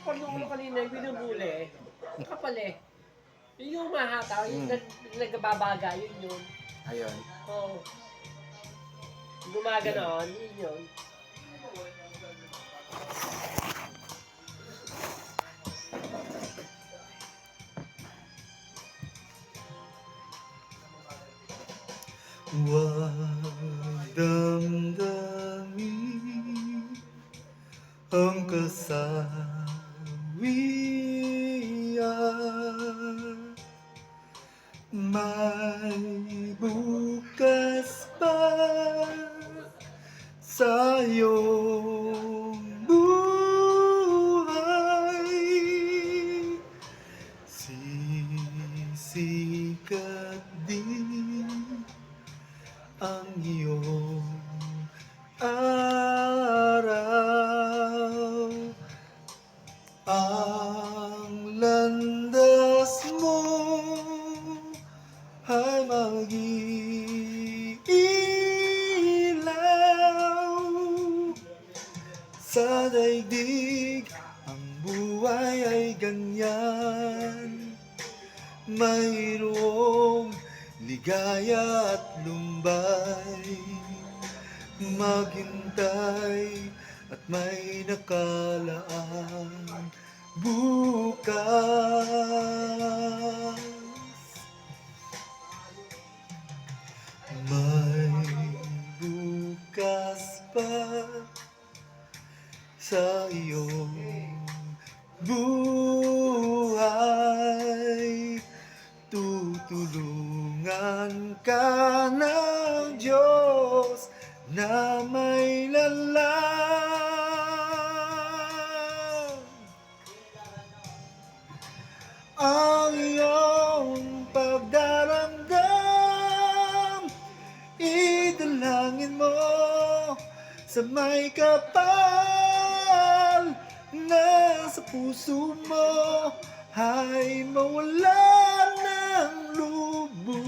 Panulo kanina yung binubuli, kapal eh. Yun yung mahataw, yung nagbabaga, yun. Ayun. Oo. Gumaganoon, yun. Huwag damdamin ang kasawian. May bukas pa sa iyong buhay. Sisikat din ang iyong araw. Ang landas mo ay mag-iilaw sa daigdig. Ang buhay ay ganyan, mayroong ligaya at lumbay. Maghintay at may nakalaang bukas. May bukas pa sa iyong buhay. Tutulungan ka ng Diyos na may lalang. Ang iyong pagdaramdam, idalangin mo sa may kapal na sa puso mo ay mawala ng lubusan.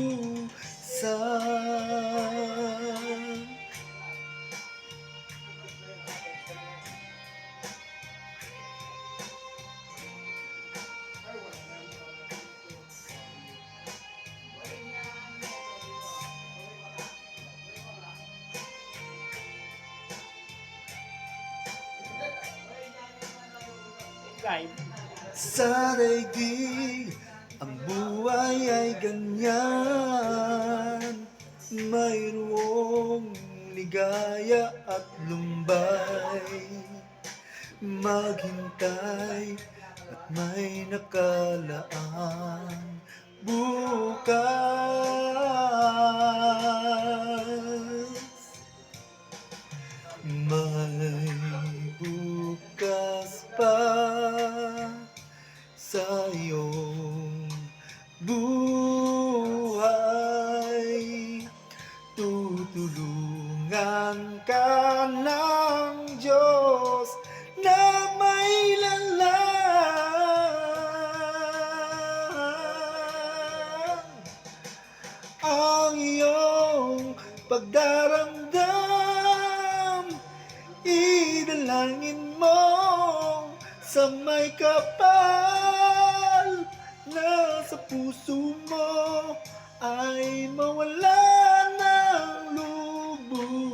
Guys, Sa daigdig, ang buhay ay ganyan, mayroong ligaya at lumbay. Maghintay at may nakalaang bukas. May bukas pa sa iyong buhay. Tutulungan ka ng Diyos na may lalang. Ang iyong pagdaramdam, idalangin mo sa may kapal na sa puso mo ay mawala ng lubusan.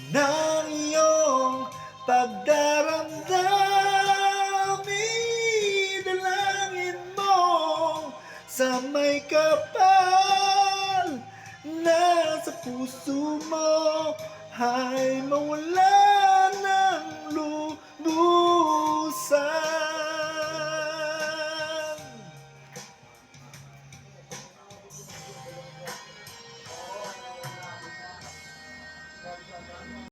Ng iyong pagdaramdam, idalangin mo sa may kapal na sa puso mo ay mawala